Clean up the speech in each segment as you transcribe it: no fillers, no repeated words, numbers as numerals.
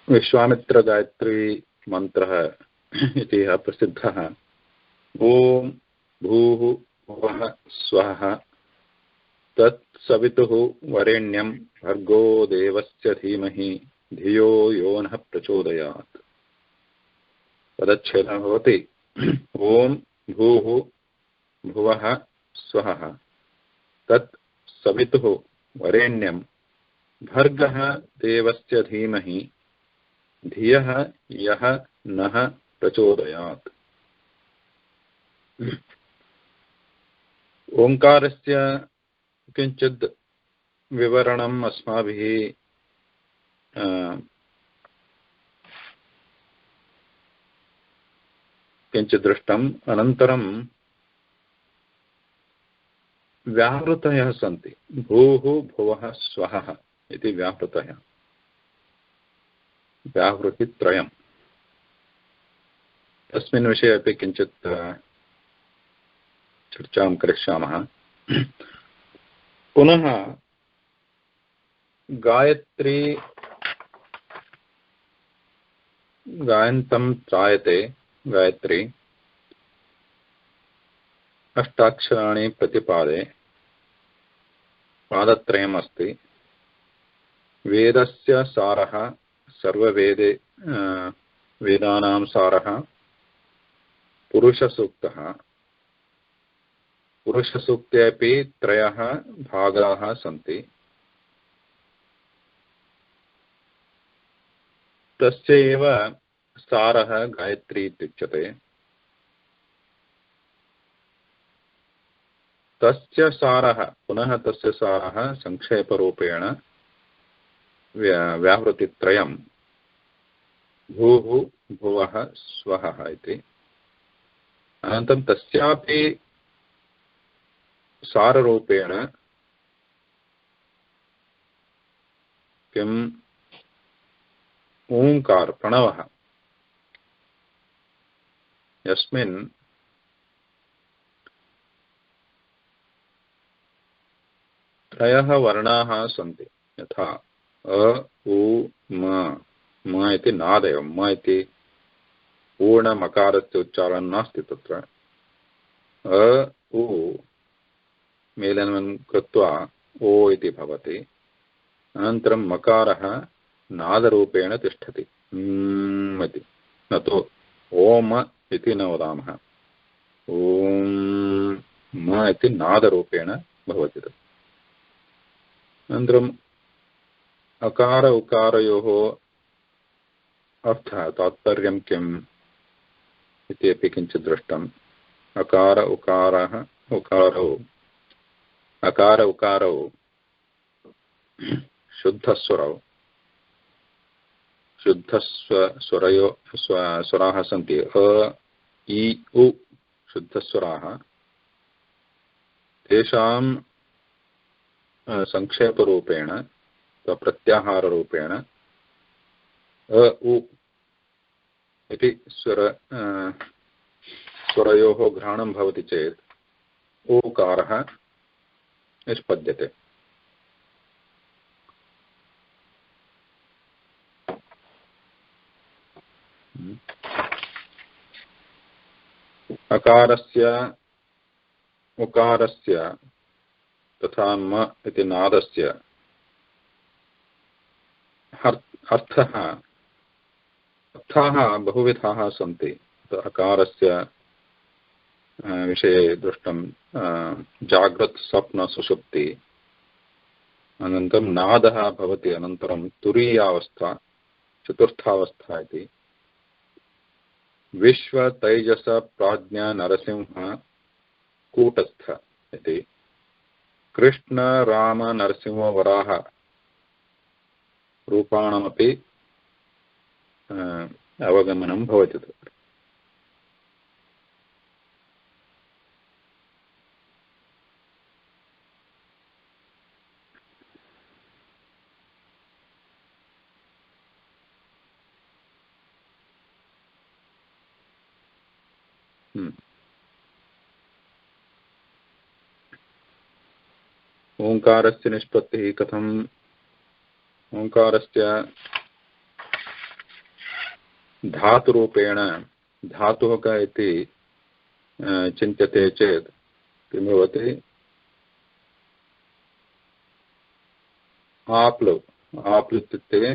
विश्वामित्र गायत्री मंत्रः इति प्रसिद्धः। ओम भूः भुवः स्वः तत्सवितुः वरेण्यं भर्गो देवस्य धीमहि धियो यो नः प्रचोदयात्। पदच्छेदः भवति ओम भूः भुवः स्वः तत् सवितुः वरेण्यं भर्गः देवस्य धीमहि धियः यः नः प्रचोदयात्। ओंकारस्य किंचित् विवरणम् अस्माभिः किंचित् दृष्टम्। अनन्तरं व्याहृतयः सन्ति। भूः भुवः स्वः इति व्याहृतयः, व्याहृतित्रयम्। तस्मिन् विषये अपि किञ्चित् चर्चां करिष्यामः। पुनः गायत्री गायन्तं त्रायते। गायत्री अष्टाक्षराणि प्रतिपादे, पादत्रयम् अस्ति। वेदस्य सारः, सर्ववेदे वेदानां सारः पुरुषसूक्तः। पुरुषसूक्ते अपि त्रयः भागाः सन्ति। तस्य एव सारः गायत्री इत्युच्यते। तस्य सारः, पुनः तस्य सारः संक्षेपरूपेण व्याहृतित्रयम् भूः भुवः स्वः इति। अनन्तरं तस्यापि साररूपेण किम् ओंकार प्रणवः, यस्मिन् त्रयः वर्णाः सन्ति। यथा अ उ म इति नादः। म इति पूर्णमकारस्य उच्चारणं नास्ति तत्र। अ उ मेलनं कृत्वा ओ इति भवति। अनन्तरं मकारः नादरूपेण तिष्ठति इति, न तु ओम इति न वदामः। ओम म इति नादरूपेण भवति तत्। अनन्तरम् अकार उकारयोः अर्थः, तात्पर्यं किम् इति अपि किञ्चित् दृष्टम्। अकार उकारः उकारौ, अकार उकारौ शुद्धस्वरौ, शुद्धस्वरयो स्वराः सन्ति। अ इ उ शुद्धस्वराः। तेषां संक्षेपरूपेण प्रत्याहाररूपेण अ उ इति स्वरयोः घ्राणं भवति चेत् ओकारः निष्पद्यते। अकारस्य उकारस्य तथा म इति नादस्य अर्थाः बहुविधाः सन्ति। अकारस्य विषये दृष्टं जाग्रत् स्वप्न सुषुप्ति। अनन्तरं नादः भवति। अनन्तरं तुरीयावस्था, चतुर्थावस्था इति। विश्व तैजस प्राज्ञा नरसिंह कूटस्थ इति। कृष्ण राम नरसिंह वराह रूपाणामपि अवगमनं भवति तत्र। ओंकारस्य निष्पत्तिः कथम्? ओंकारस्य धातुरूपेण धातुः क इति चिन्त्यते चेत् किं भवति? आप्लु आप्लु इत्युक्ते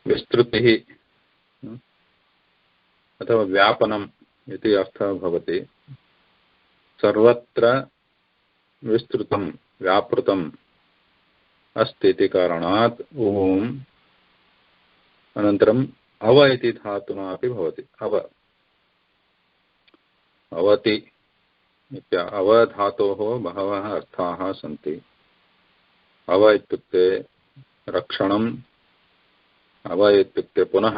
विस्तृतिः अथवा व्यापनम् इति अर्थः भवति। सर्वत्र विस्तृतं व्यापृतम् अस्ति इति कारणात् ओम् अनन्तरम् अव इति धातुना अपि भवति। अवति अव धातोः बहवः अर्थाः सन्ति। अव इत्युक्ते रक्षणम्, अव इत्युक्ते पुनः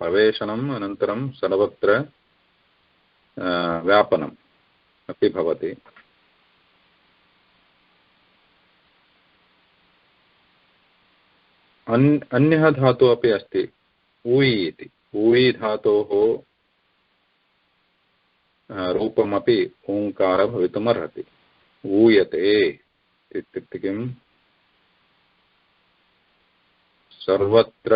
प्रवेशनम् अनन्तरं सर्वत्र व्यापनम् अपि भवति। अन्यः धातुः अपि अस्ति ऊयि इति। ऊयि धातोः रूपमपि ओङ्कारः भवितुम् अर्हति। ऊयते इत्युक्ते किम्? सर्वत्र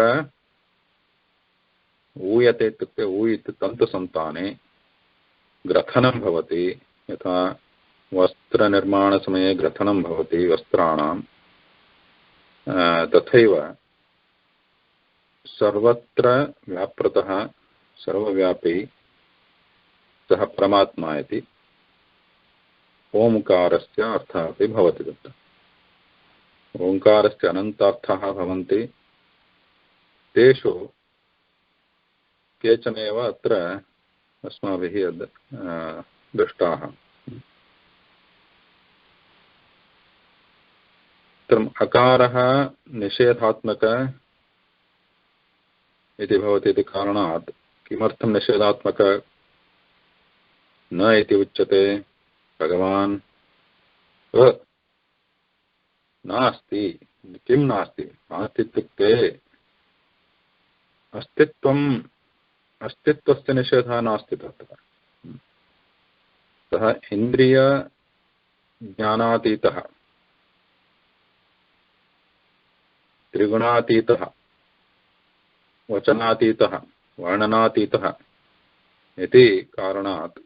ऊयते इत्युक्ते ऊयि इति तन्तुसन्ताने ग्रथनं भवति। यथा वस्त्रनिर्माणसमये ग्रथनं भवति वस्त्राणां, तथैव सर्वत्र व्यापृतः सर्वव्यापी सः परमात्मा इति ओंकारस्य अर्थः अपि भवति। तत्र ओंकारस्य अनन्तार्थाः भवन्ति। तेषु केचन एव अत्र अस्माभिः दृष्टाः। अकारः निषेधात्मक इति भवति इति कारणात् किमर्थं निषेधात्मक न इति उच्यते? भगवान् नास्ति। किं नास्ति? नास्ति इत्युक्ते अस्तित्वस्य निषेधः नास्ति तत्र। सः इन्द्रिय ज्ञानातीतः, त्रिगुणातीतः, वचनातीतः, वर्णनातीतः इति कारणात्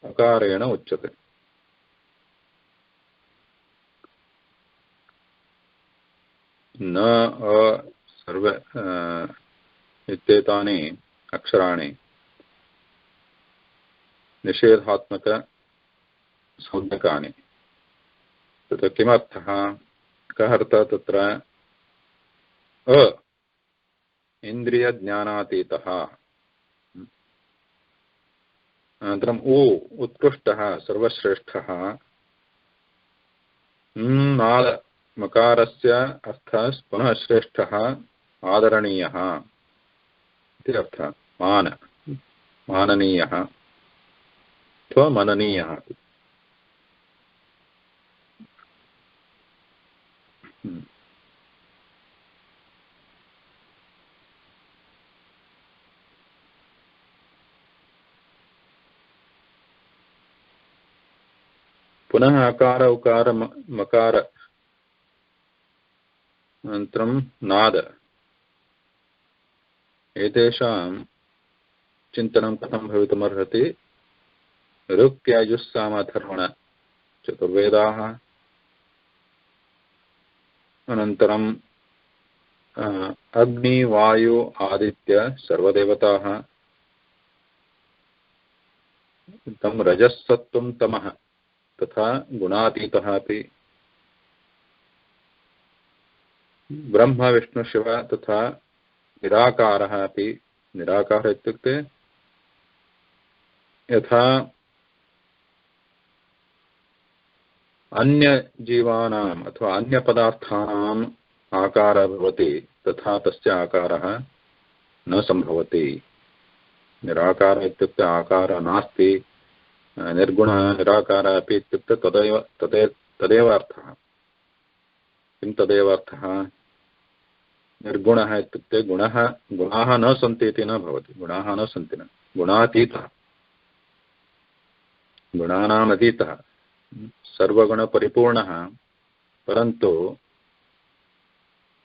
अकारेण उच्यते। न सर्व इत्येतानि अक्षराणि निषेधात्मक संज्ञकानि। तत्र किमर्थः? कः अर्थः तत्र? इन्द्रियज्ञानातीतः। अनन्तरम् उत्कृष्टः, सर्वश्रेष्ठः। नाद मकारस्य अर्थः पुनः श्रेष्ठः, आदरणीयः इति अर्थः। माननीयः अथवा मननीयः। पुनः अकार उकार मकार अनन्तरं नाद, एतेषां चिन्तनं कथं भवितुमर्हति? ऋक् यजुः सामथर्वण चतुर्वेदाः, अनन्तरं अग्नि वायु आदित्य सर्वदेवताः, तं रजस्सत्त्वं तमः तथा गुणातीतः अपि, ब्रह्म विष्णु शिव तथा निराकारः अपि। निराकारः इत्युक्ते यथा अन्यजीवानाम् अथवा अन्यपदार्थानाम् आकारः भवति तथा तस्य आकारः न सम्भवति। निराकारः इत्युक्ते आकारः नास्ति। निर्गुणः निराकारः अपि इत्युक्ते तदेव अर्थः। किं तदेव अर्थः? निर्गुणः इत्युक्ते गुणाः न सन्ति इति न भवति। गुणाः न सन्ति न, गुणातीतः, गुणानाम् अतीतः, सर्वगुणपरिपूर्णः, परन्तु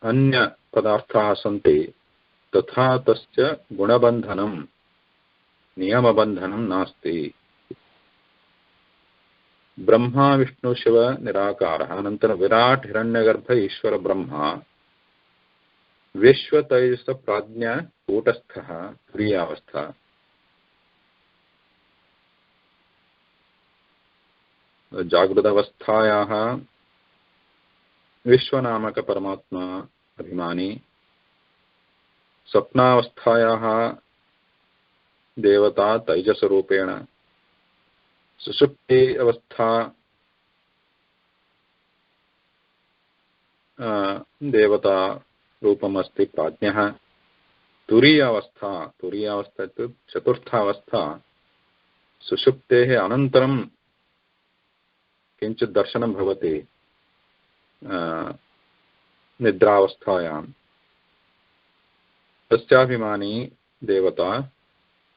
अन्यपदार्थाः सन्ति तथा तस्य गुणबन्धनं नियमबन्धनं नास्ति। ब्रह्मा विष्णु शिव निराकारः अनन्तरं विराट् हिरण्यगर्भ ईश्वर ब्रह्मा विश्वतैजस प्राज्ञ कूटस्थः तुरीयावस्था। जागृतावस्थायाः विश्वनामक परमात्मा अभिमानी, स्वप्नावस्थायाः देवता तैजसरूपेण, सुषुप्ति अवस्था देवता रूपमस्ति प्राज्ञः। तुरीयावस्था इत्युक्ते चतुर्थावस्था सुषुप्तेः अनन्तरं किञ्चित् दर्शनं भवति निद्रावस्थायां, तस्याभिमानी देवता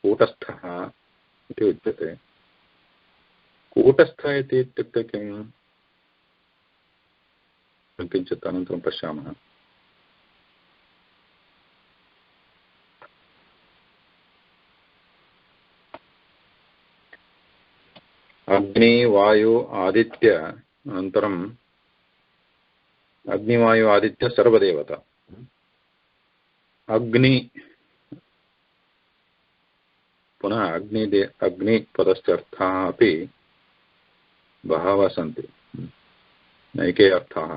कूटस्थः इति उच्यते। कूटस्थ इति इत्युक्ते किं, किञ्चित् अनन्तरं पश्यामः। अग्नि वायु आदित्य अनन्तरम् अग्निवायु आदित्य सर्वदेवता। अग्नि पुनः अग्निपदस्य अर्थाः अपि बहवः सन्ति, नैके अर्थाः।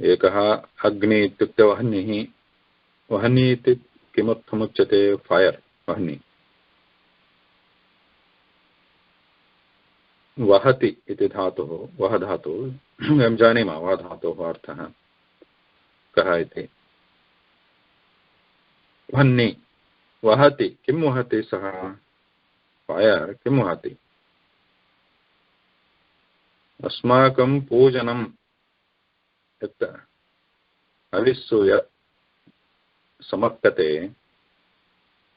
एकः अग्नि इत्युक्ते वह्निः। वह्निः इति किमर्थमुच्यते? फायर्, वह्नि। वहति इति धातुः, वह धातुः वयं जानीमः, वह धातोः अर्थः कः इति। वह्नि वहति, किं वहति सः? फायर् किं वहति? अस्माकं पूजनं यत् हविस्सु यत् समर्प्यते,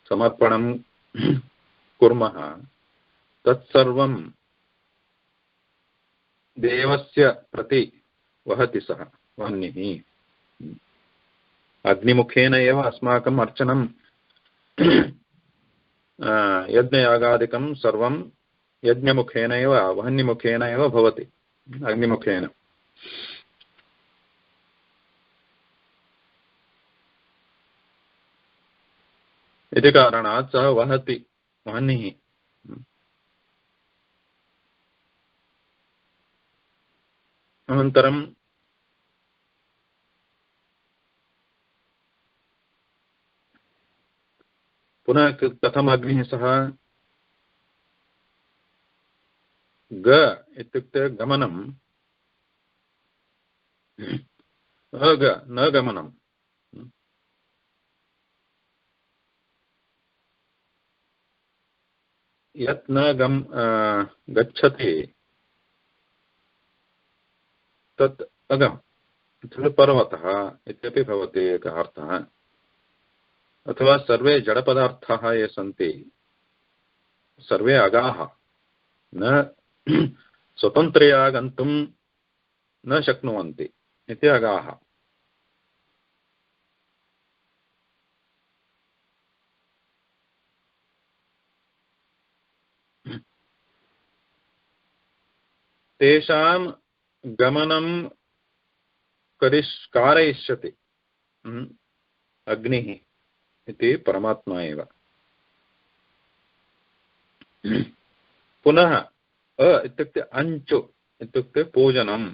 समर्पणं कुर्मः, तत्सर्वं देवस्य प्रति वहति सः वह्निः। अग्निमुखेन एव अस्माकम् अर्चनं यज्ञयागादिकं सर्वं यज्ञमुखेन एव वह्निमुखेन एव भवति, अग्निमुखेन। इति कारणात् सः वहति, वह्निः। अनन्तरं पुनः कथम् अग्निः सः? ग इत्युक्ते गमनं, अग न गमनं। यत् न गच्छति तत् अगम् इत्युक्ते पर्वतः इत्यपि भवति एकः अर्थः। अथवा सर्वे जडपदार्थाः ये सन्ति सर्वे अगाः, न स्वतन्त्रया गन्तुं न शक्नुवन्ति इति अगाः। तेषां गमनं कारयिष्यति अग्निः इति परमात्मा एव। पुनः अ इत्युक्ते अञ्चु इत्युक्ते पूजनम्,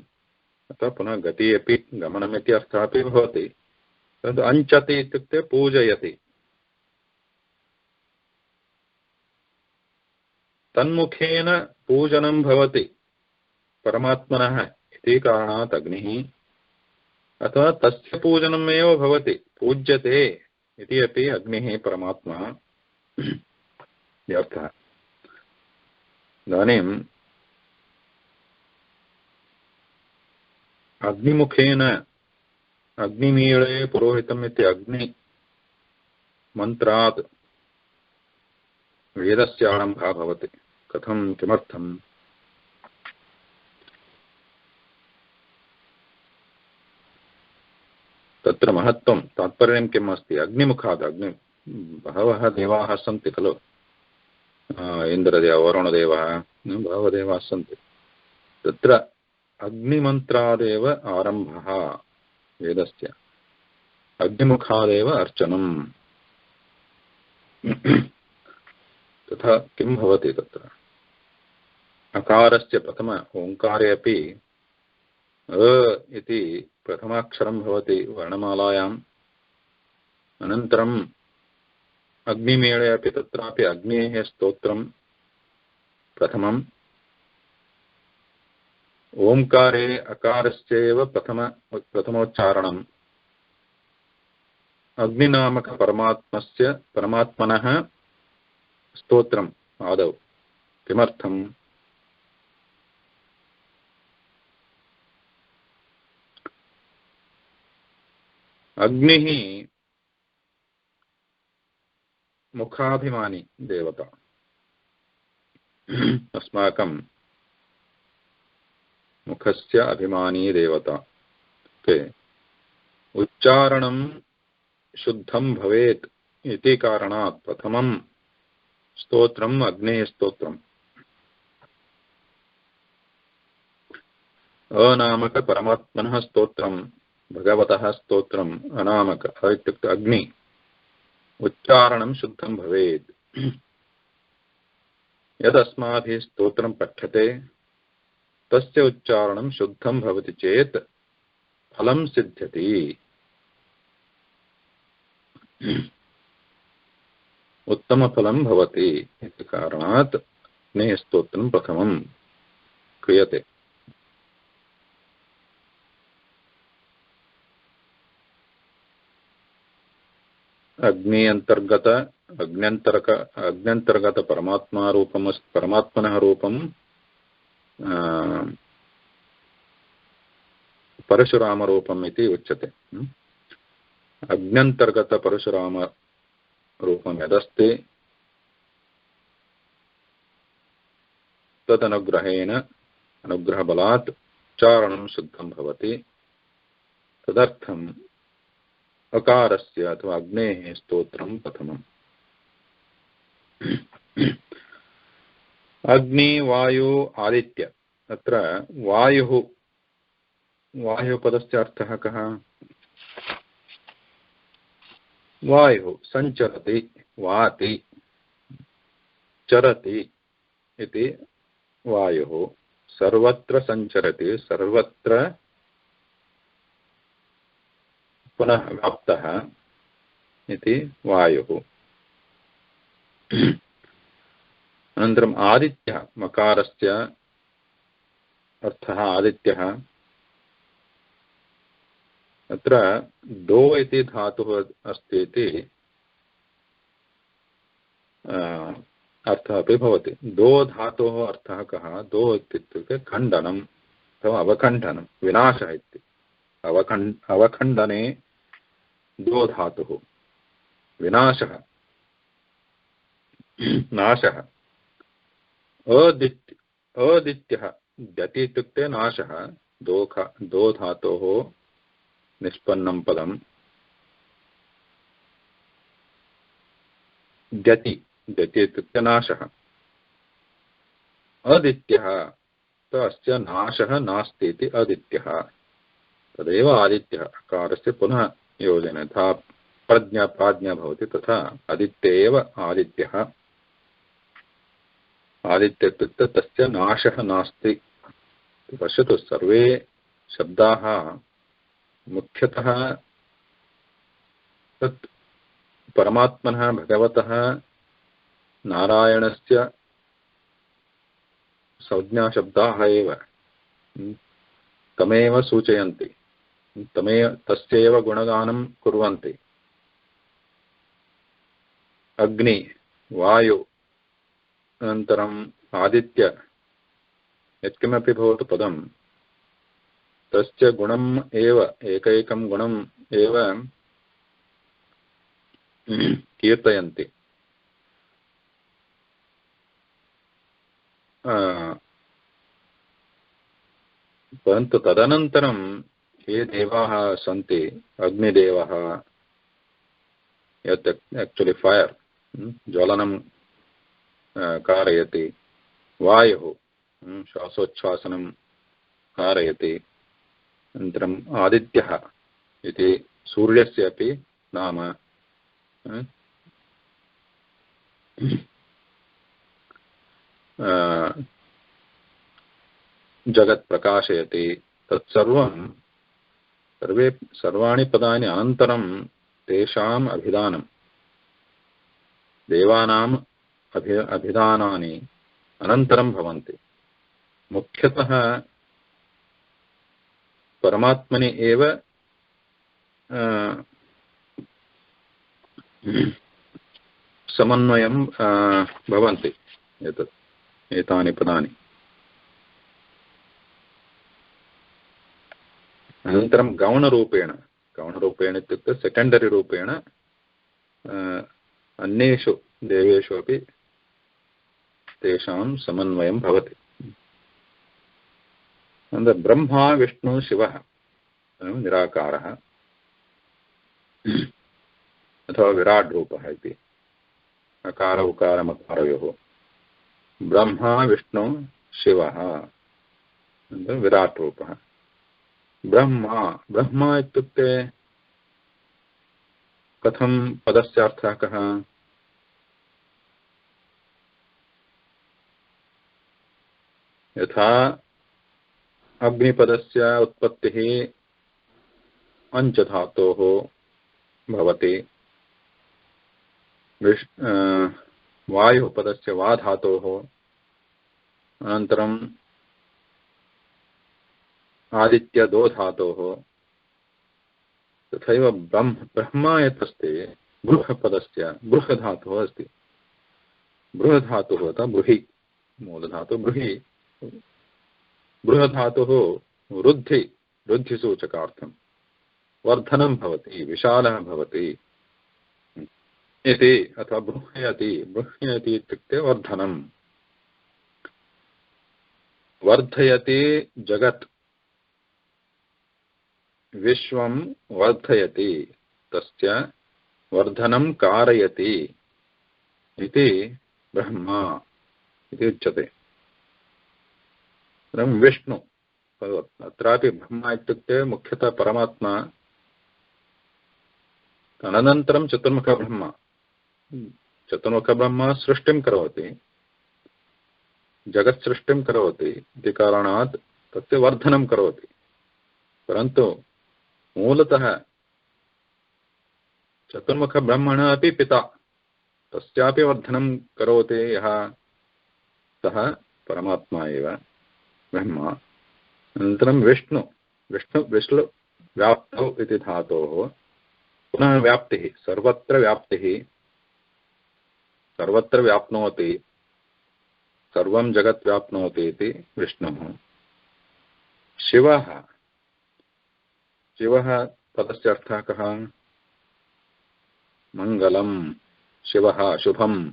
अथवा पुनः गति अपि गमनम् इति अर्थः अपि भवति, परन्तु अञ्चति इत्युक्ते पूजयति। तन्मुखेन पूजनं भवति परमात्मनः इति कारणात् अग्निः, अथवा तस्य पूजनमेव भवति, पूज्यते इति अपि अग्निः परमात्मा अर्थः। इदानीम् अग्निमुखेन अग्निमीळे पुरोहितम् इति अग्निमन्त्रात् वेदस्य आरम्भः भवति। कथं, किमर्थम्? तत्र महत्त्वं तात्पर्यं किम् अस्ति? अग्निमुखात् बहवः देवाः सन्ति खलु, इन्द्रदेवः, वरुणदेवः, बहवः देवाः सन्ति। तत्र अग्निमन्त्रादेव आरम्भः वेदस्य, अग्निमुखादेव अर्चनम्। तथा किं भवति तत्र? अकारस्य प्रथम ओङ्कारे अपि इति प्रथमाक्षरं भवति वर्णमालायाम्। अनन्तरम् अग्निमेळे अपि तत्रापि अग्नेः स्तोत्रं प्रथमम्। ओङ्कारे अकारस्यैव प्रथमोच्चारणम्। परमात्मनः स्तोत्रम् आदौ। किमर्थम्? अग्निः मुखाभिमानी देवता, अस्माकं मुखस्य अभिमानी देवता। उच्चारणं शुद्धं भवेत् इति कारणात् प्रथमं स्तोत्रम् अग्नेः स्तोत्रम्। अनामक परमात्मनः स्तोत्रं, भगवतः स्तोत्रम् अनामक इत्युक्ते अग्नि। उच्चारणं शुद्धं भवेत्। यदस्माभिः स्तोत्रं पठ्यते तस्य उच्चारणं शुद्धं भवति चेत् फलं सिद्ध्यति। उत्तमफलं भवति इति कारणात् अग्नेः स्तोत्रं प्रथमं क्रियते। अग्न्यन्तर्गत परमात्मनः रूपं परशुरामरूपम् इति उच्यते। अग्न्यन्तर्गत परशुरामरूपं यदस्ति अनुग्रहबलात् उच्चारणं शुद्धं भवति। तदर्थम् अकारस्य अथवा अग्नेः स्तोत्रं प्रथमम्। अग्नि, वायु, आदित्य। अत्र वायुपदस्य अर्थः कः? वायुः सञ्चरति, वाति, चरति इति वायुः। सर्वत्र सञ्चरति, सर्वत्र पुनः व्याप्तः इति वायुः। अनन्तरम् आदित्यः, मकारस्य अर्थः आदित्यः। अत्र दो इति धातुः अस्ति इति अर्थः अपि भवति। दो धातोः अर्थः कः? दो इत्युक्ते खण्डनम् अथवा अवखण्डनं, विनाशः इति। अवखण्डने दो धातुः, विनाशः, नाशः। अदित्यः, द्यति इत्युक्ते नाशः। दो धातोः निष्पन्नं पदम्। द्यति इत्युक्ते नाशः। अदित्यः, अस्य नाशः नास्ति इति अदित्यः। तदेव आदित्यः। अकारस्य पुनः योजने यथा प्राज्ञा भवति तथा आदित्य एव आदित्यः। आदित्य इत्युक्ते तस्य नाशः नास्ति। पश्यतु, सर्वे शब्दाः मुख्यतः तत् परमात्मनः, भगवतः, नारायणस्य संज्ञाशब्दाः एव तमेव सूचयन्ति, तस्यैव गुणगानं कुर्वन्ति। अग्नि, वायु, अनन्तरम् आदित्य, यत्किमपि भवतु पदं, तस्य गुणम् एव, एकैकं गुणम् एव कीर्तयन्ति। परन्तु तदनन्तरं ये देवाः सन्ति, अग्निदेवः यत् एक्चुअली फायर ज्वलनं कारयति, वायुः श्वासोच्छ्वासनं कारयति, अनन्तरम् आदित्यः इति सूर्यस्य अपि नाम, जगत् प्रकाशयति, तत्सर्वं सर्वाणि पदानि अनन्तरं तेषाम् अभिधानं, देवानाम् अभिधानानि अनन्तरं भवन्ति। मुख्यतः परमात्मनि एव समन्वयं भवन्ति एतानि पदानि। अनन्तरं गौणरूपेण इत्युक्ते सेकेण्डरी रूपेण अन्येषु देवेषु अपि तेषां समन्वयं भवति। अनन्तरं ब्रह्मा विष्णु शिवः निराकारः अथवा विराट् रूपः इति अकार उकार मकारयोः। ब्रह्मा विष्णु शिवः विराट् रूपः। ब्रह्मा इत्युक्ते कथं पदस्य अर्थः कः? यथा अग्निपदस्य उत्पत्तिः अञ्च धातोः भवति, वायुः पदस्य वा धातोः, अनन्तरं आदित्यदो धातोः, तथैव ब्रह्मा यत् अस्ति बृहपदस्य बृहधातुः अस्ति। बृहधातुः अतः बृहि मूलधातु बृहि, बृहधातुः वृद्धिसूचकार्थं वर्धनं भवति, विशालः भवति इति, अथवा बृह्यति इत्युक्ते वर्धनं, वर्धयति जगत्, विश्वं वर्धयति, तस्य वर्धनं कारयति इति ब्रह्मा इति उच्यते। विष्णु अत्रापि ब्रह्मा इत्युक्ते मुख्यतः परमात्मा, तदनन्तरं चतुर्मुखब्रह्मा। चतुर्मुखब्रह्मा सृष्टिं करोति, जगत् सृष्टिं करोति इति कारणात् तस्य वर्धनं करोति। परन्तु मूलतः चतुर्मुखब्रह्मणः अपि पिता, तस्यापि वर्धनं करोति यः, सः परमात्मा एव ब्रह्मा। अनन्तरं विष्णु व्याप्तौ इति धातोः पुनः व्याप्तिः, सर्वत्र व्याप्नोति, सर्वं जगत् व्याप्नोति इति विष्णुः। शिवः पदस्य अर्थः कः? मङ्गलं, शिवः शुभम्।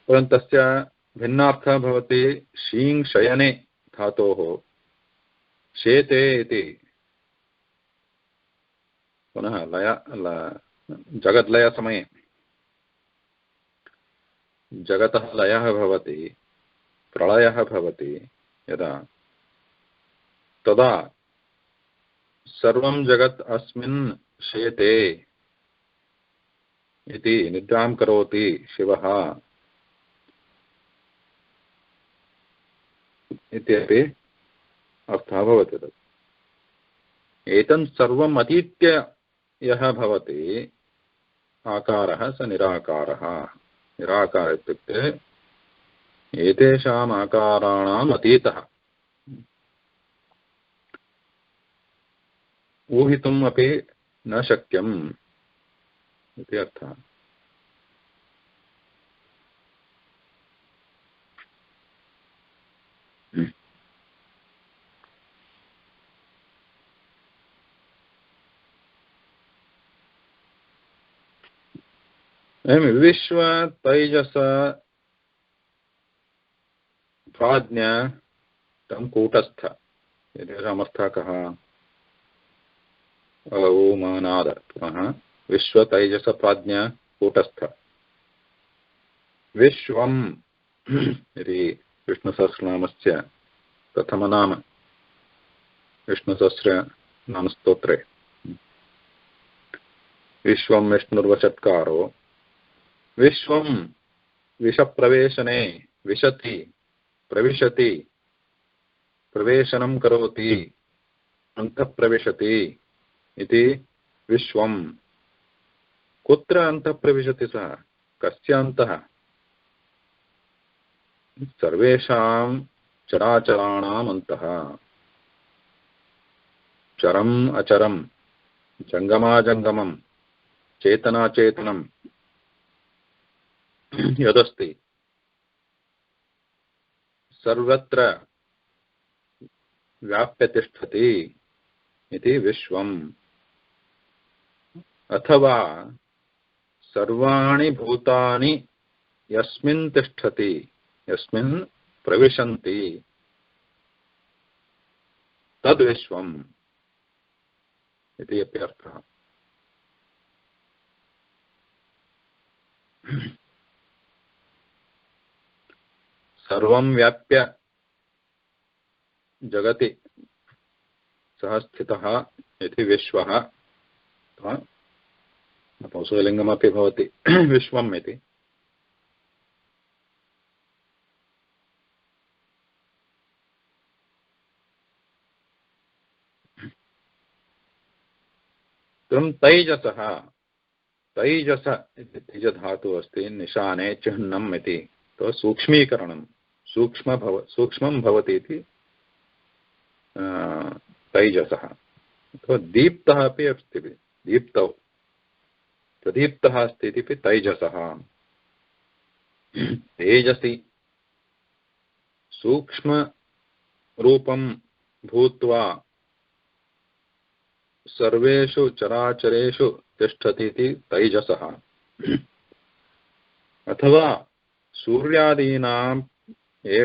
परन्तु तस्य भिन्नार्थः भवति शीं शयने धातोः शेते इति, पुनः जगद्लयसमये जगतः लयः भवति, प्रलयः भवति यदा, तदा सर्वं जगत् अस्मिन् शेते इति निद्रां करोति शिवः इत्यपि अर्थः भवति। तत् एतन् सर्वम् अतीत्य यः भवति आकारः स निराकारः। निराकारः इत्युक्ते एतेषाम् आकाराणाम् अतीतः, ऊहितुम् अपि न शक्यम् इति अर्थः। विश्व तैजस प्राज्ञ तं कूटस्थ एतेषामर्थः कः अवमानाद पुनः विश्वतैजसप्राज्ञा कूटस्थ विश्वम् इति विष्णुसहस्रनामस्य प्रथमनाम विष्णुसहस्रनामस्तोत्रे विश्वं विष्णुर्वचत्कारो विश्वं विषप्रवेशने विशति प्रविशति प्रवेशनं करोति अन्तःप्रविशति इति विश्वं कुत्र अन्तःप्रविशति सः कस्य अन्तः सर्वेषां चराचराणाम् अन्तः चरम् अचरं जङ्गमाजङ्गमं चेतनाचेतनं यदस्ति सर्वत्र व्याप्य तिष्ठति इति विश्वम् अथवा सर्वाणि भूतानि यस्मिन् तिष्ठति यस्मिन् प्रविशन्ति तद्विश्वम् इति अपि अर्थः। सर्वं व्याप्य जगति सः स्थितः इति विश्वः नपुंसकलिङ्गमपि भवति विश्वम् इति। तैजसः तैजस इति तिजधातुः अस्ति निशाने चिह्नम् इति तो सूक्ष्मीकरणं सूक्ष्मं भवति इति तैजसः तो दीप्तः अपि अस्ति दीप्तौ प्रदीप्तः अस्ति इति तैजसः तेजसि सूक्ष्मरूपं भूत्वा सर्वेषु चराचरेषु तिष्ठति इति तैजसः अथवा सूर्यादीनां ये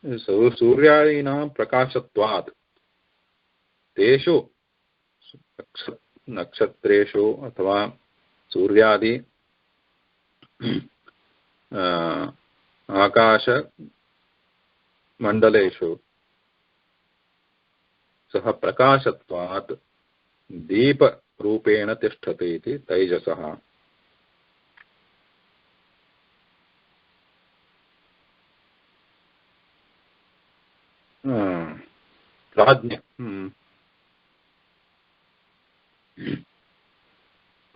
सूर्यादीनां प्रकाशत्वात् तेषु नक्षत्रेषु अथवा सूर्यादि आकाशमण्डलेषु सः प्रकाशत्वात् दीपरूपेण तिष्ठति इति तैजसः। प्राज्ञ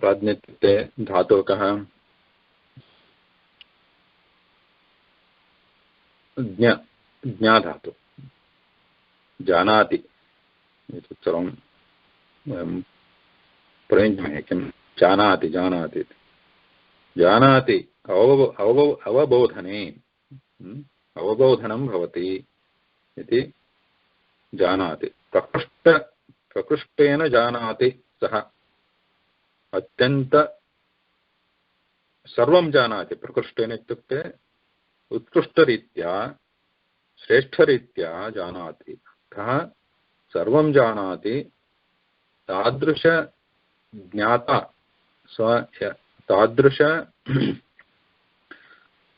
प्राज्ञ इत्युक्ते धातुः कः ज्ञाधातु जानाति एतत् सर्वं वयं प्रयुञ्ज्महे किं जानाति जानाति जानाति अवबोधने अवबोधनं भवति इति जानाति प्रकृष्टेन जानाति सः अत्यन्त सर्वं जानाति प्रकृष्टेन इत्युक्ते उत्कृष्टरीत्या श्रेष्ठरीत्या जानाति अतः सर्वं जानाति तादृश ज्ञाता तादृश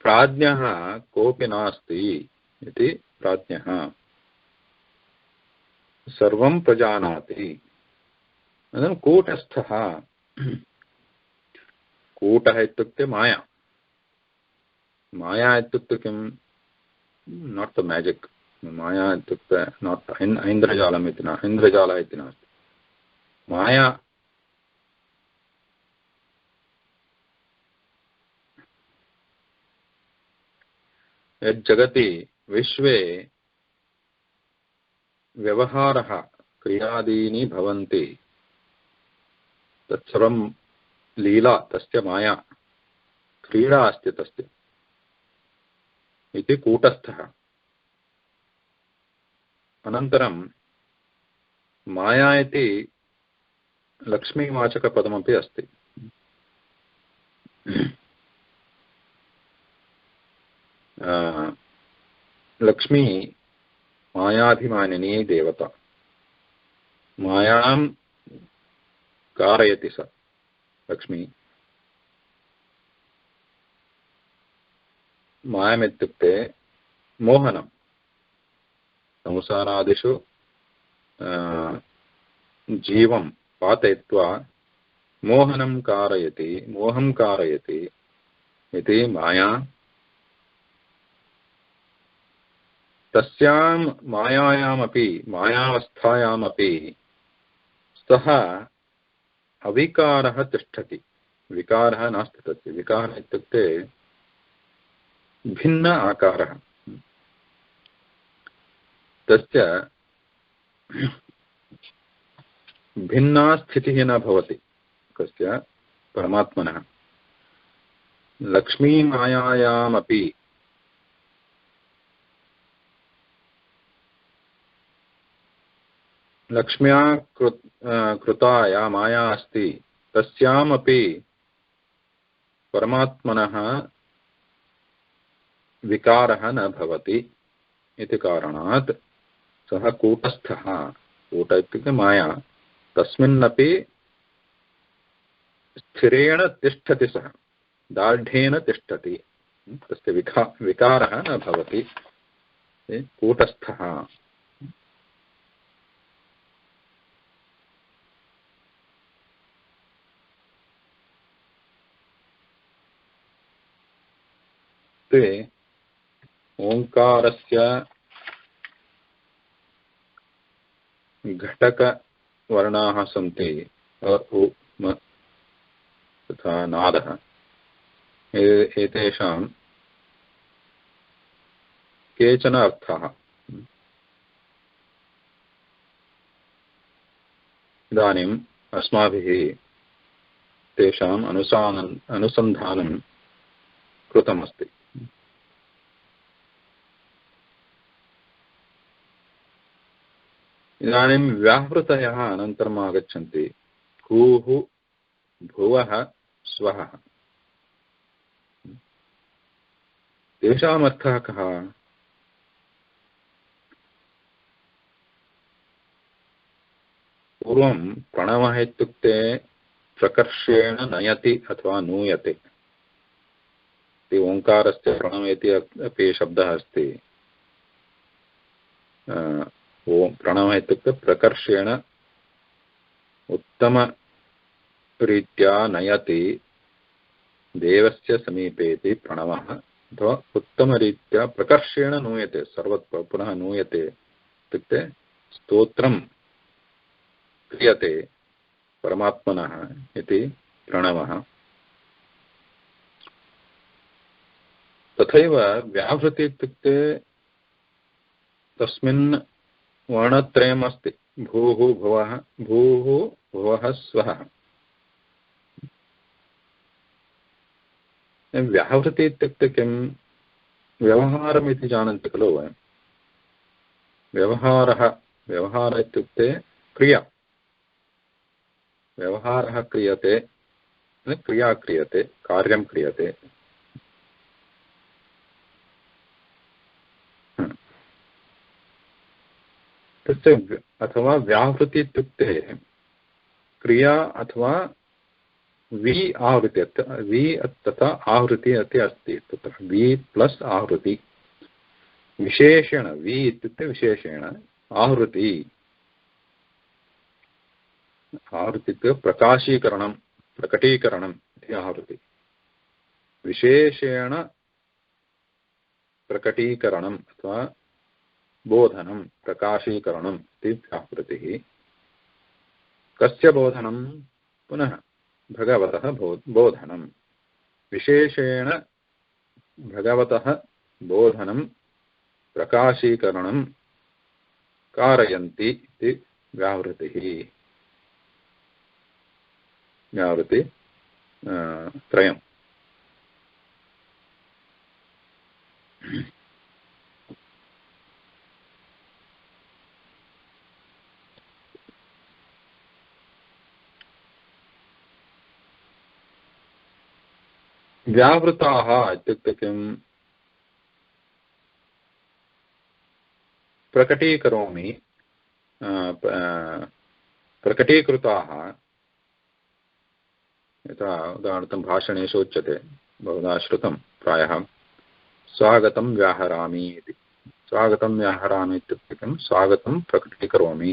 प्राज्ञः कोऽपि नास्ति इति प्राज्ञः सर्वं प्रजानाति। कूटस्थः कूटः इत्युक्ते माया माया इत्युक्ते किं नाट् द मैजिक् माया इत्युक्ते नाट् ऐन्द्रजालम् इति न ऐन्द्रजालः इति नास्ति माया यज्जगति विश्वे व्यवहारः क्रियादीनि भवन्ति तत्सर्वं लीला तस्य माया क्रीडा अस्ति तस्य इति कूटस्थः। अनन्तरं माया इति लक्ष्मीवाचकपदमपि अस्ति। लक्ष्मी मायाभिमानिनी देवता, मायां कारयति सा लक्ष्मी। मायमित्युक्ते मोहनं, संसारादिषु जीवं पातयित्वा मोहनं कारयति, मोहं कारयति इति माया। तस्यां मायायामपि, मायावस्थायामपि सः अविकारः तिष्ठति। विकारः नास्ति तस्य। विकारः इत्युक्ते भिन्न आकारः। तस्य भिन्ना स्थितिः न भवति कस्य परमात्मनः। लक्ष्मीमायायामपि लक्ष्म्या कृता या माया अस्ति तस्यामपि परमात्मनः विकारः न भवति इति कारणात् सः कूटस्थः। कूट इत्युक्ते माया, तस्मिन्नपि स्थिरेण तिष्ठति, सः दार्ढ्येन तिष्ठति, तस्य विकारः न भवति, कूटस्थः। ओंकारस्य घटकवर्णाः सन्ति, तथा नादः। एतेषां केचन अर्थाः। इदानीम् अस्माभिः तेषाम् अनुसन्धानं कृतमस्ति। इदानीं व्याहृतयः अनन्तरम् आगच्छन्ति। भूः, भुवः, स्वः। तेषाम् अर्थः कः? पूर्वं प्रणवः इत्युक्ते प्रकर्षेण नयति अथवा नूयते। ओङ्कारस्य प्रणव इति अपि शब्दः अस्ति। प्रणवः इत्युक्ते प्रकर्षेण उत्तमरीत्या नयति देवस्य समीपे इति प्रणवः, अथवा उत्तमरीत्या प्रकर्षेण नूयते, सर्वत्र पुनः नूयते इत्युक्ते स्तोत्रं क्रियते परमात्मनः इति प्रणवः। तथैव व्याहृति इत्युक्ते तस्मिन् वर्णत्रयम् अस्ति। भूः, भुवः, भूः, भुवः, स्वः। व्याहृति इत्युक्ते किं? व्यवहारम् इति जानन्ति खलु वयं। व्यवहारः इत्युक्ते क्रिया। व्यवहारः क्रियते, क्रिया क्रियते, कार्यं क्रियते। तस्य अथवा व्याहृति इत्युक्ते क्रिया अथवा वि आवृत्ति। वि तथा आवृत्ति अपि अस्ति तत्र। वि प्लस् आवृत्ति। विशेषेण वि इत्युक्ते विशेषेण, आवृत्ति इत्युक्ते प्रकाशीकरणं, प्रकटीकरणम् इति आवृत्ति। विशेषेण प्रकटीकरणम् अथवा बोधनं, प्रकाशीकरणम् इति व्याहृतिः। कस्य बोधनं? पुनः भगवतः बोधनं। विशेषेण भगवतः बोधनं, प्रकाशीकरणं कारयन्ति इति व्याहृतिः। व्याहृति त्रयम्। व्यावृताः इत्युक्ते किम्? प्रकटीकरोमि प्रकटीकृताः यथा उदाहरणार्थं भाषणेषु उच्यते बहुधा श्रुतं प्रायः स्वागतं व्याहरामि इति। स्वागतं व्याहरामि इत्युक्ते किं स्वागतं प्रकटीकरोमि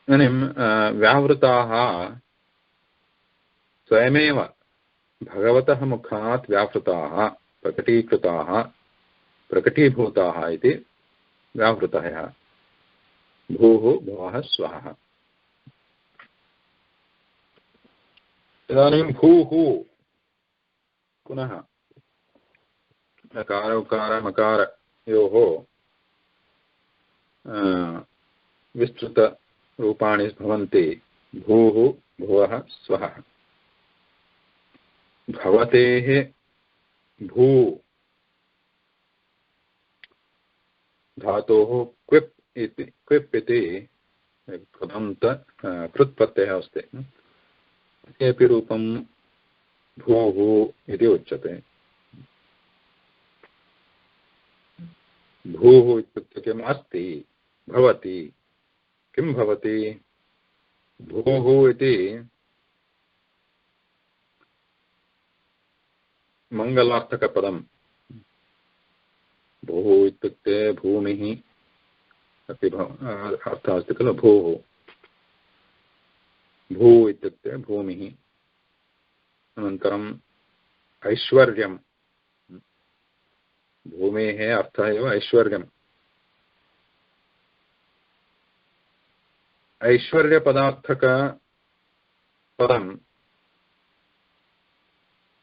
इदानीं व्यावृताः स्वयमेव भगवतः मुखात् व्यावृताः प्रकटीकृताः प्रकटीभूताः इति व्यावृतः भूः भुवः स्वः। इदानीं भूः पुनः नकार उकार मकारयोः विस्तृतरूपाणि भवन्ति भूः भुवः स्वः। भवतेः भू धातोः क्विप् इति प्रथमत कृत्प्रत्ययः अस्ति। केऽपि रूपं भूः इति उच्यते। भूः इत्युक्ते किम् अस्ति भवति किं भवति भूः इति मङ्गलार्थकपदं। भूः इत्युक्ते भूमिः अपि अर्थः अस्ति खलु भूः। भू इत्युक्ते भूमिः। अनन्तरम् ऐश्वर्यं भूमेः अर्थः एव ऐश्वर्यम्।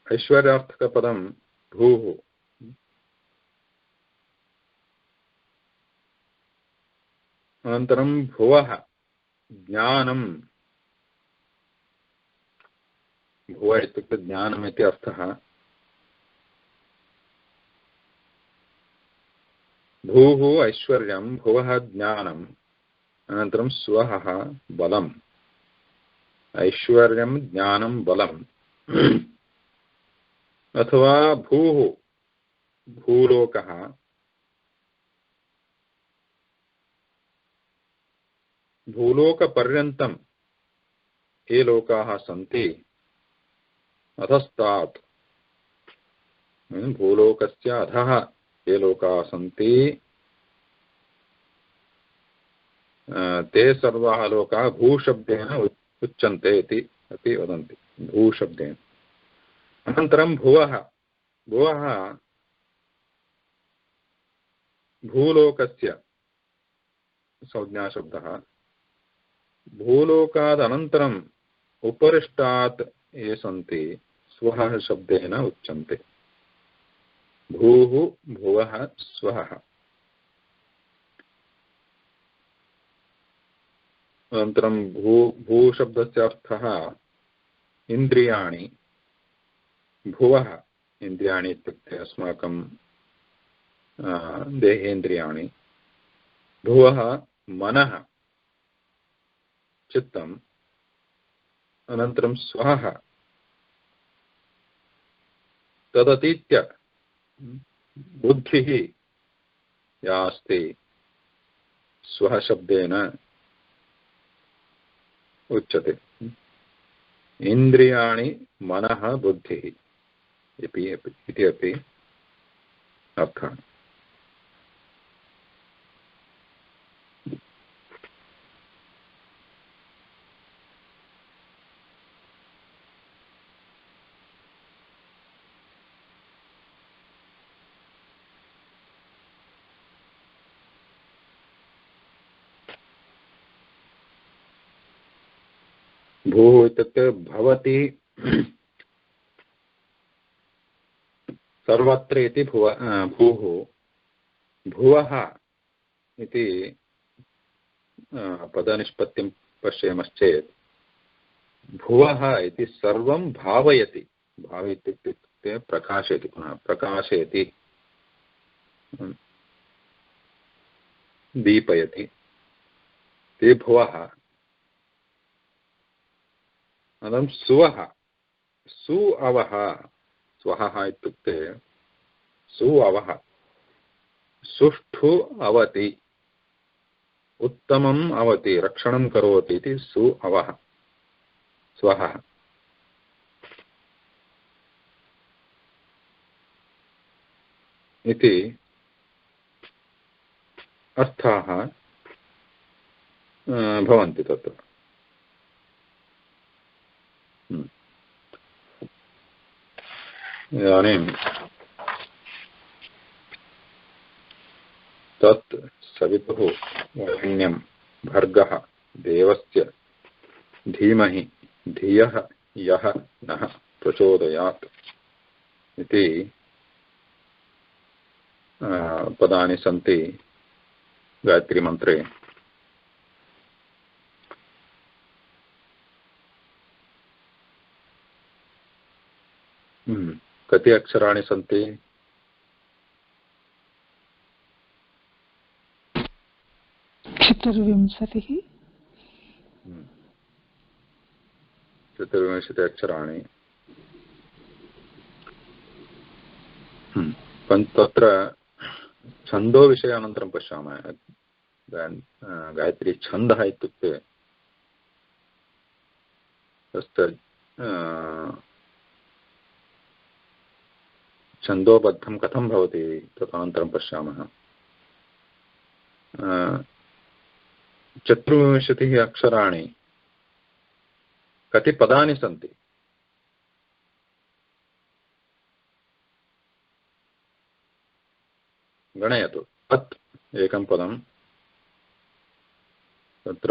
ऐश्वर्यार्थकपदं भूः। अनन्तरं भुवः ज्ञानं। भुव इत्युक्ते ज्ञानम् इति अर्थः। भूः ऐश्वर्यं भुवः ज्ञानम् अनन्तरं स्वः बलम्। ऐश्वर्यं ज्ञानं बलम् अथवा भूः भूलोकः भूलोकपर्यन्तं ये लोकाः सन्ति अधस्तात् भूलोकस्य अधः ये लोकाः सन्ति ते सर्वाः लोकाः भूशब्देन उच्यन्ते इति अपि वदन्ति भूशब्देन। अनन्तरं भुवः भुवः भूलोकस्य संज्ञाशब्दः। भूलोकादनन्तरम् उपरिष्टात् ये सन्ति स्वः शब्देन उच्यन्ते भूः भुवः स्वः। अनन्तरं भूशब्दस्य अर्थः इन्द्रियाणि। भुवः इन्द्रियाणि इत्युक्ते अस्माकं देहेन्द्रियाणि। भुवः मनः चित्तम्। अनन्तरं स्वः तदतीत्य बुद्धिः या अस्ति स्वः शब्देन उच्यते। इन्द्रियाणि मनः बुद्धिः इति अपि अर्थः। भूः इत्युक्ते भवति सर्वत्र इति भूः। भुवः इति पदनिष्पत्तिं पश्यामश्चेत् भुवः इति सर्वं भावयति। भावयति इत्युक्ते प्रकाशयति पुनः प्रकाशयति दीपयति ते भुवः। अनन्तरं सुवः, सु अवः, स्वः इत्युक्ते सु अवः, सुष्ठु अवति, उत्तमम् अवति, रक्षणं करोति इति सु अवः स्वः। इति अर्थाः भवन्ति तत्र। इदानीं तत् सवितुः वरेण्यं भर्गः देवस्य धीमहि धियः यः नः प्रचोदयात् इति पदानि सन्ति गायत्री मंत्रे। कति अक्षराणि सन्ति? चतुर्विंशतिः। 24 अक्षराणि। तत्र छन्दो विषये अनन्तरं पश्यामः। गायत्री छन्दः इत्युक्ते तस्य छन्दोबद्धं कथं भवति तदनन्तरं पश्यामः। 24 अक्षराणि, कति पदानि सन्ति? गणयतु। तत् एकं पदं, तत्र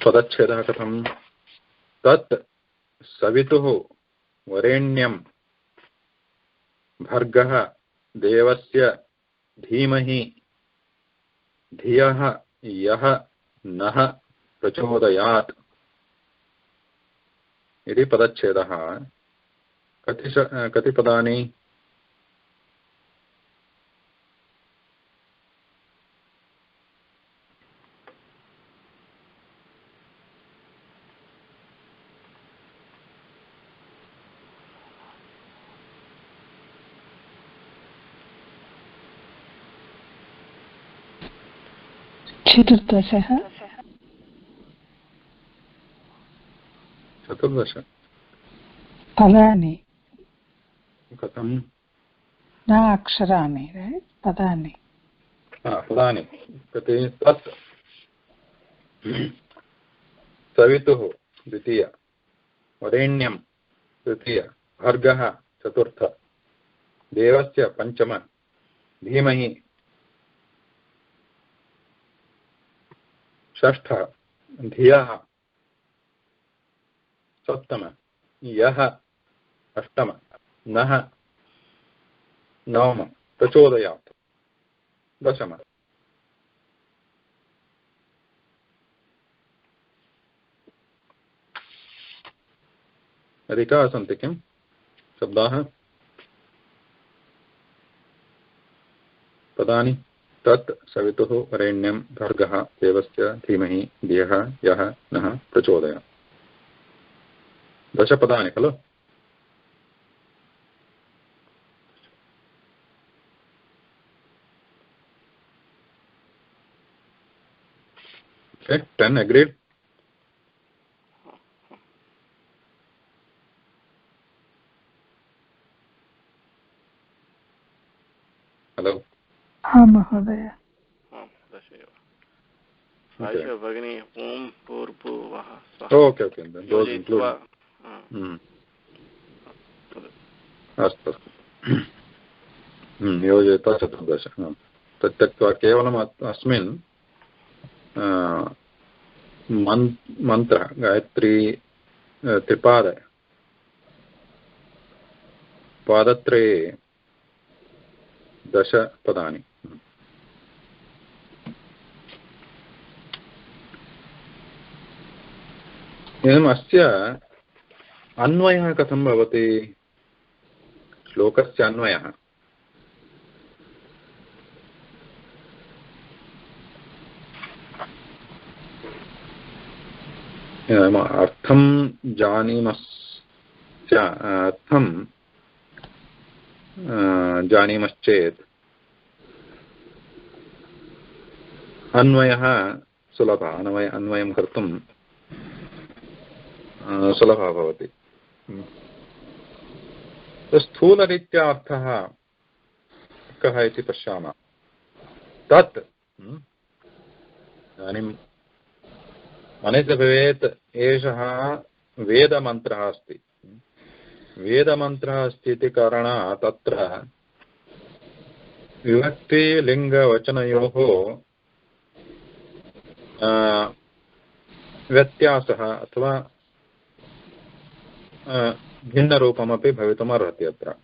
पदच्छेदः कथं? तत् सवितुः वरेण्यं भर्गः देवस्य धीमहि धियः यः नः प्रचोदयात् इति पदच्छेदः। कति पदानि? चतुर्दश पदानि। कथं? न अक्षराणि, पदानि। पदानि कति? तत् सवितुः द्वितीय, वरेण्यं तृतीय, भर्गः चतुर्थ, देवस्य पंचम, धीमहि षष्ठ, धियः सप्तम, यः अष्टम, नः नवम, प्रचोदयात् दशम। अधिकाः सन्ति किं शब्दाः? पदानि? तत् सवितुः वरेण्यं भर्गः देवस्य धीमहि धियः यः नः प्रचोदयात्। 10 पदानि खलु? Okay, 10 agreed? Hello? हाँ महोदय। भगिनी ओम भूर्भुवः स्वः। ओके ओके, अस्तु योजयित्वा 14। तत् त्यक्त्वा केवलम् अस्मिन् मन्त्रः गायत्री पादत्रये 10 पदानि। एवम् अस्य अन्वयः कथं भवति? श्लोकस्य अन्वयः अर्थं जानीमश्चेत् अन्वयः सुलभः, अन्वयं कर्तुं सुलभः भवति। स्थूलरीत्या अर्थः कः इति पश्यामः। तत् इदानीं मनसि भवेत् एषः वेदमन्त्रः अस्ति, वेदमन्त्रः अस्ति इति कारणात् तत्र विभक्तिलिङ्गवचनयोः व्यत्यासः अथवा भिन्नरूपमपि भवितुमर्हति। अत्र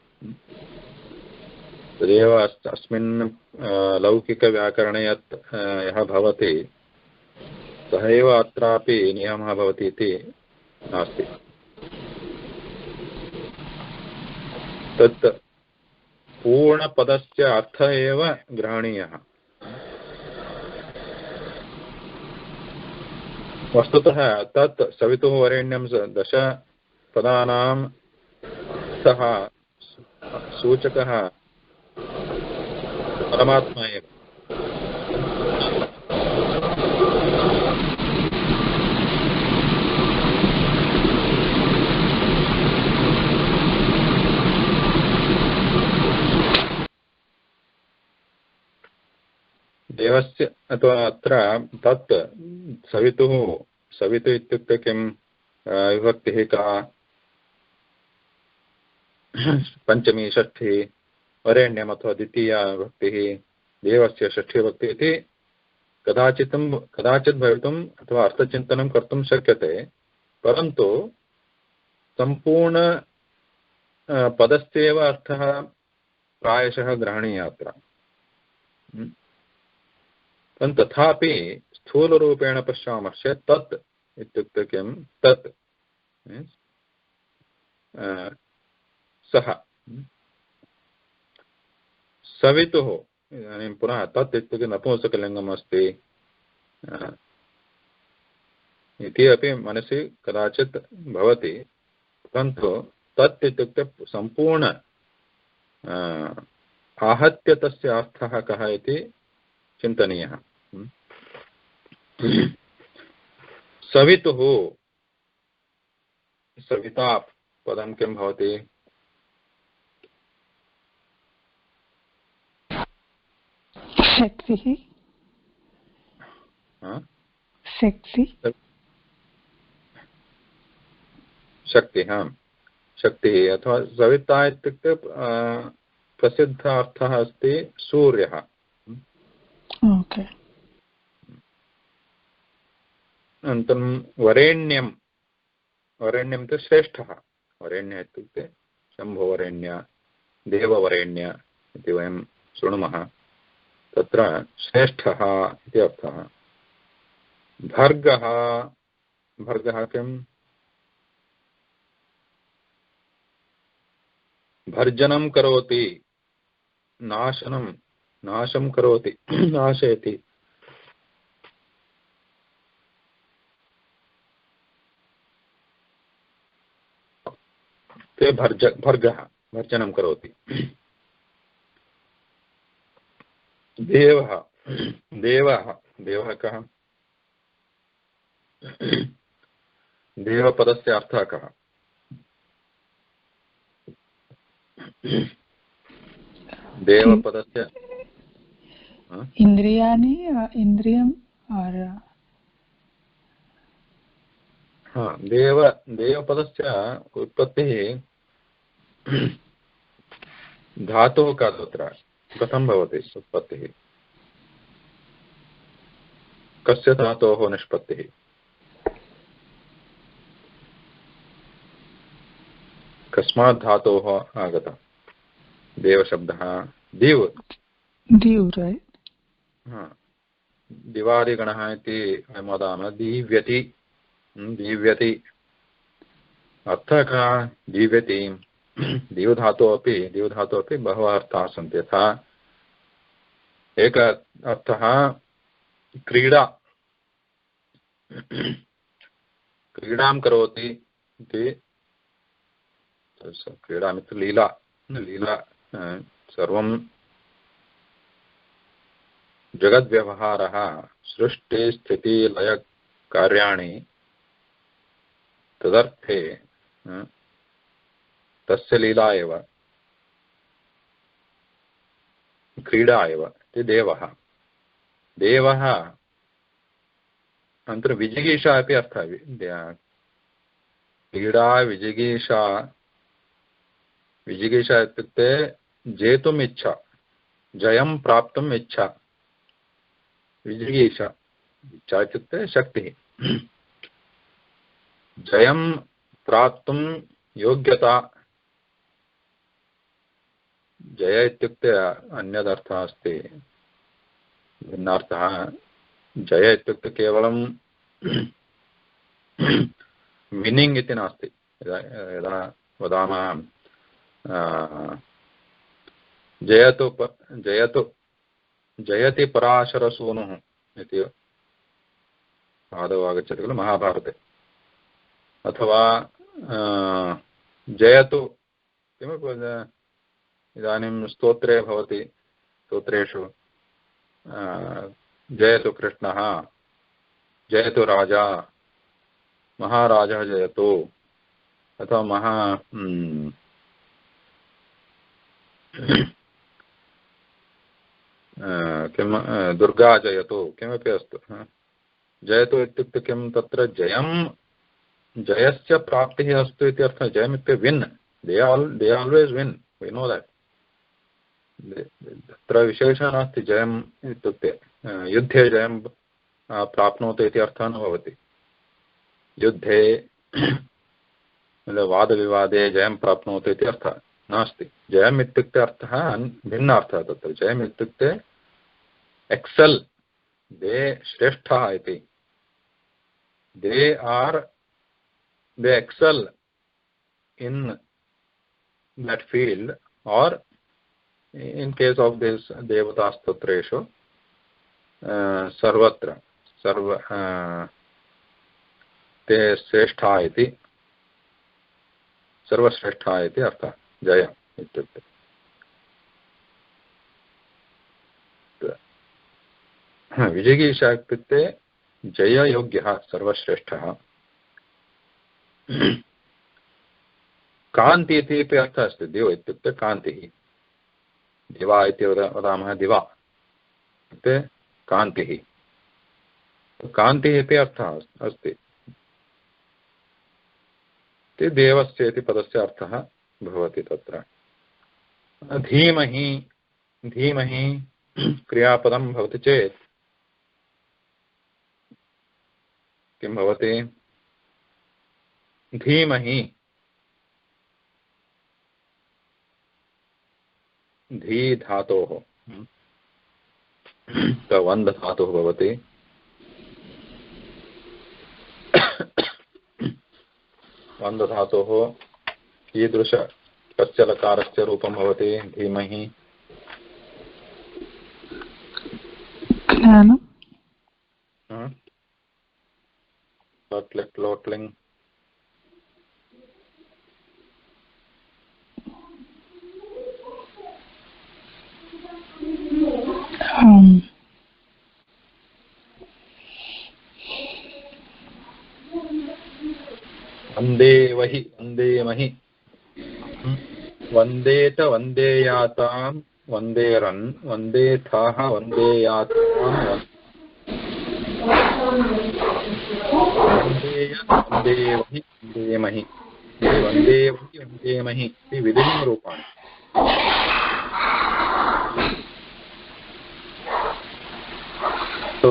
तदेव अस्मिन् लौकिकव्याकरणे यः भवति सः एव अत्रापि नियमः भवति इति नास्ति। तत् पूर्णपदस्य अर्थः एव ग्रहणीयः। वस्तुतः तत् सवितुः वरेण्यं 10 पदानां सः सूचकः परमात्मा एव। देवस्य अथवा अत्र तत् सवितुः इत्युक्ते किं विभक्तिः का, पञ्चमी षष्ठी, वरेण्यम् अथवा द्वितीया विभक्तिः, देवस्य षष्ठी विभक्तिः इति कदाचित् भवितुम् अथवा अर्थचिन्तनं कर्तुं शक्यते, परन्तु सम्पूर्ण पदस्यैव अर्थः प्रायशः ग्रहणीयः अत्र। तथापि स्थूलरूपेण पश्यामश्चेत् तत् इत्युक्ते किं, तत् सः सवितुः। इदानीं पुनः तत् इत्युक्ते नपुंसकलिङ्गम् अस्ति इति अपि मनसि कदाचित् भवति, परन्तु तत् इत्युक्ते सम्पूर्ण आहत्य तस्य अर्थः कः इति चिन्तनीयः। सवितुः, सविता पदं किं भवति? शक्तिः, शक्तिः शक्तिः अथवा सविता इत्युक्ते प्रसिद्ध अर्थः अस्ति सूर्यः। अनन्तरं वरेण्यम् इत्युक्ते श्रेष्ठः। वरेण्य इत्युक्ते शम्भुवरेण्य, देववरेण्य इति वयं शृणुमः। तत्र श्रेष्ठः इति अर्थः। भर्गः किम्? भर्जनं करोति, नाशं करोति, नाशयति। ते भर्गः भर्जनं करोति। देवः कः? देवपदस्य अर्थः कः? देवपदस्य इन्द्रियाणि, इन्द्रियम् और देवपदस्य उत्पत्तिः धातुः का तत्र कथं भवति? उत्पत्तिः कस्य धातोः निष्पत्तिः? कस्मात् धातोः आगतः देवशब्दः? दिव्, राइट। दिवादिगणः इति वयं वदामः। दीव्यति अर्थः कः? दीव्यति। दीवधातोः अपि बहवः अर्थाः सन्ति। यथा एक अर्थः क्रीडा, क्रीडां करोति इति क्रीडामिति लीला लीला सर्वं जगद्व्यवहारः सृष्टिस्थितिलयकार्याणि तदर्थे तस्य लीला एव क्रीडा एव इति देवः देवः अनन्तरं विजिगीषा अपि अर्थः क्रीडा विजिगीषा विजिगीषा इत्युक्ते जेतुम् इच्छा जयं प्राप्तुम् इच्छा विजिगीषा इच्छा इत्युक्ते शक्तिः जयं प्राप्तुं योग्यता जय इत्युक्ते अन्यदर्थः अस्ति भिन्नार्थः जय इत्युक्ते केवलं विनिङ्ग् इति नास्ति यदा वदामः जयतु जयतु जयति पराशरसूनुः इति आदौ आगच्छति खलु महाभारते अथवा जयतु किमपि इदानीं स्तोत्रे भवति स्तोत्रेषु जयतु कृष्णः जयतु राजा महाराजः जयतु अथवा किं दुर्गा जयतु किमपि अस्तु जयतु इत्युक्ते किं तत्र जयं जयस्य प्राप्तिः अस्तु इति अर्थः जयमित्युक्ते win they always win we know that तत्र विशेषः नास्ति जयम् इत्युक्ते युद्धे जयं प्राप्नोति इति अर्थः न भवति युद्धे वादविवादे जयं प्राप्नोति इति अर्थः नास्ति जयम् इत्युक्ते अर्थः भिन्नार्थः तत्र जयम् इत्युक्ते एक्सेल् दे श्रेष्ठः इति they excel in that field or in case of this devata stotreshu sarvatra te sreshtha iti sarvasreshtha iti artha jaya ityukte विजयगीषा इत्युक्ते जययोग्यः सर्वश्रेष्ठः कान्ति इति अर्थः अस्ति दिव इत्युक्ते कान्तिः दिवा इति वदामः दिवा इत्युक्ते कान्तिः कान्तिः इति अर्थः अस्ति ते देवस्य इति पदस्य अर्थः भवति तत्र धीमहि धीमहि क्रियापदं भवति चेत् किं भवति धीमहि धी धातोः वन्द धातुः भवति वन्द धातोः कीदृश कस्य लकारस्य रूपं भवति धीमहि ज्ञानम् लोट्लिङ्ग् वन्दे वहि वन्देमहि वन्देत वन्देयातां वन्देरन् वन्देथाः वन्देयातां वन्देय वन्देवहि वन्देमहि वन्देवहि वन्देमहि इति विधिलिङ्गरूपाणि तो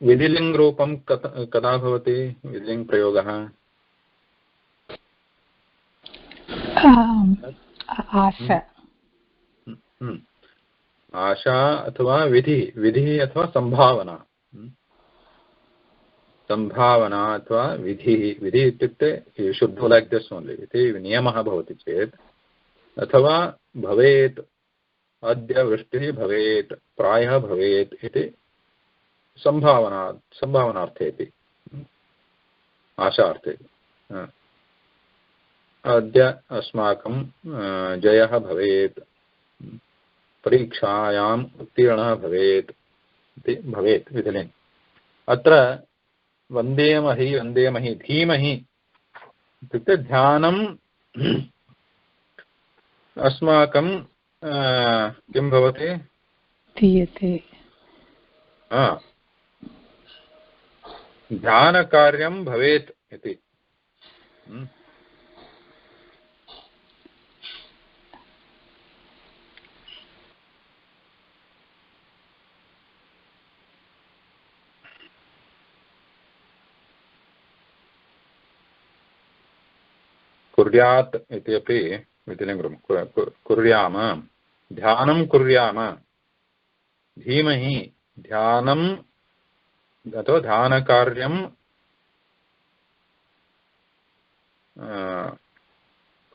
विधिलिङ्ग् रूपं कदा भवति विधिलिङ्ग् प्रयोगः आशा आशा अथवा विधि अथवा संभावना संभावना अथवा विधि इत्युक्ते you should do like this only इति नियमः भवति चेत् अथवा भवेत् अद्य वृष्टिः भवेत् प्रायः भवेत् इति संभावनार्थे इति आशार्थे अद्य अस्माकं जयः भवेत्, परीक्षायाम् उत्तीर्णः भवेत् इति भवेत् विधिलिङ्ग्। अत्र वन्देमहि वन्देमहि धीमहि इत्युक्ते ध्यानम् अस्माकं किं भवति, दीयते, ध्यानकार्यं भवेत् इति। कुर्यात् इत्यपि विधिलिङ्गं कुर्याम, ध्यानं कुर्याम, धीमहि ध्यानम् अथवा ध्यानकार्यं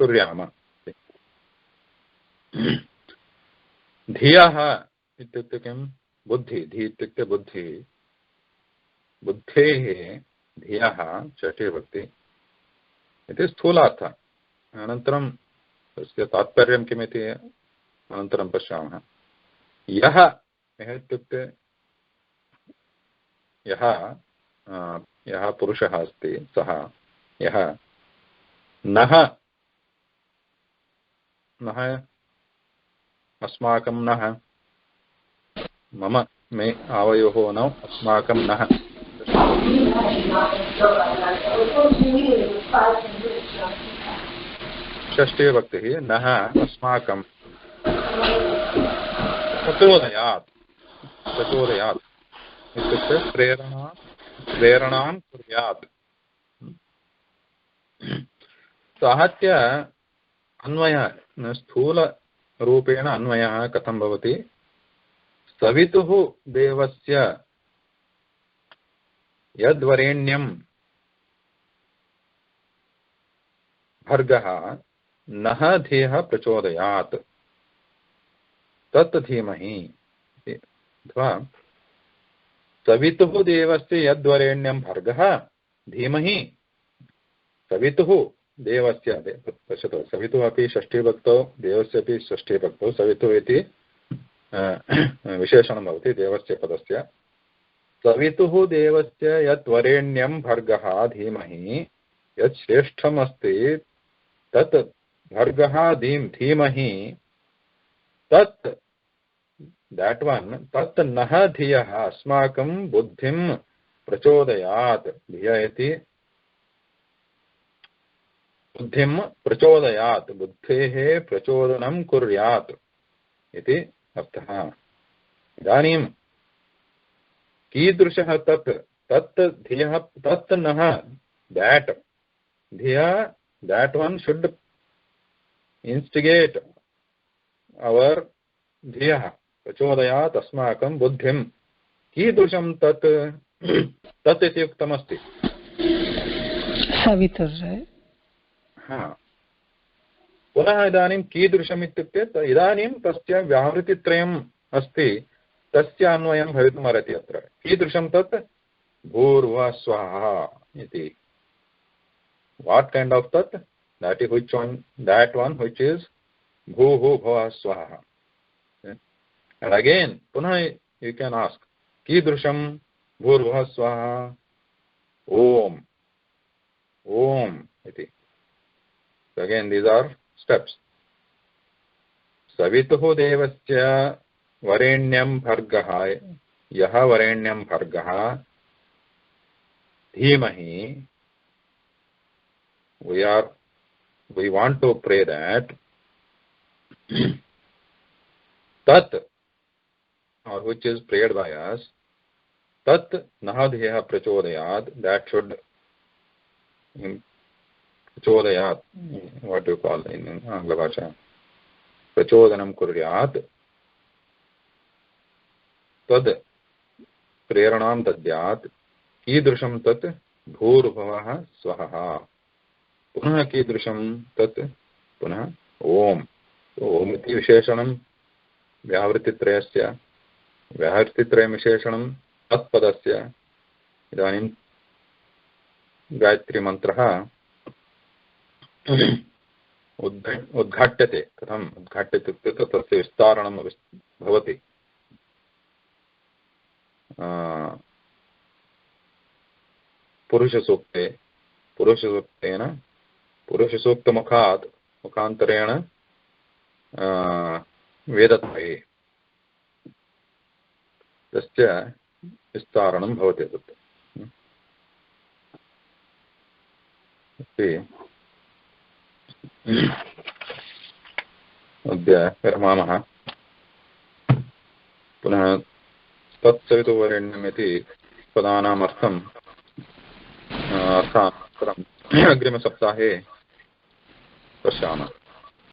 कुर्याम। धियः इत्युक्ते किं, बुद्धि, धी इत्युक्ते बुद्धिः, बुद्धेः धियः षष्ठीविभक्ति इति स्थूलार्थः। अनन्तरं तस्य तात्पर्यं किमिति अनन्तरं पश्यामः। यः इत्युक्ते यः पुरुषः अस्ति सः, यः नः, नः अस्माकं नः, मम मे आवयोः नौ अस्माकं नः, षष्ठीविभक्तिः नः अस्माकं, प्रचोदयात्, प्रचोदयात् इत्युक्ते प्रेरणां कुर्यात्। आहत्य अन्वयः स्थूलरूपेण अन्वयः कथं भवति, सवितुः देवस्य यद्वरेण्यं भर्गः नः धियः प्रचोदयात् तत् धीमहि। अथवा सवितुः देवस्य यद्वरेण्यं भर्गः धीमहि, सवितुः देवस्य, पश्यतु सवितुः अपि षष्ठीविभक्तौ देवस्य अपि षष्ठीविभक्तौ, सवितुः इति विशेषणं भवति देवस्य पदस्य। सवितुः देवस्य यत् वरेण्यं भर्गः धीमहि, यत् श्रेष्ठमस्ति तत् भर्गः धीमहि, तत् that one, तत् नः धियः अस्माकं बुद्धिं प्रचोदयात्, धिय इति बुद्धिं प्रचोदयात्, बुद्धेः प्रचोदनं कुर्यात् इति अर्थः। इदानीं कीदृशः तत्, तत् धियः, तत् नः, that धियः, that one should instigate our धियः, प्रचोदयात् अस्माकं बुद्धिं। कीदृशं तत्, तत् इति उक्तमस्ति सवितुर्। पुनः इदानीं कीदृशम् इत्युक्ते इदानीं तस्य व्यावृत्तित्रयम् अस्ति, तस्य अन्वयं भवितुमर्हति। अत्र कीदृशं तत्, भूर्भुवः इति। वाट् कैण्ड् आफ् तत्, that is which one, that one which is bhuhu bhuvah swaha. And again punah you can ask, कीदृशं भूर्भुवः स्वः, ओम, ओम इति। So again these are steps. सवितुः देवस्य वरेण्यं भर्गः, यः वरेण्यं भर्गः धीमहि, we want to pray that tat, or which is prayed by us, tat nahadhyah prachodayat, that should prachodayat, what do you call in Angla Bhasha, prachodanam kuryat, tad preranam dadyat, कीदृशं तत्, भूर्भुवः स्वः। पुनः कीदृशं तत्, पुनः ओम। ओम इति विशेषणं व्यावृत्तित्रयस्य, व्यावृत्तित्रयं विशेषणं तत्पदस्य। इदानीं गायत्रीमन्त्रः उद्घाट्यते। कथम् उद्घाट्यते इत्युक्ते तस्य विस्तारणं भवति। पुरुषसूक्तेन मुखान्तरेण वेदत्रये तस्य विस्तारणं भवति। तत् अद्य विरमामः। पुनः तत्सवितुर्वरेण्यम् इति पदानाम् अर्थम् अग्रिमसप्ताहे पश्यामः।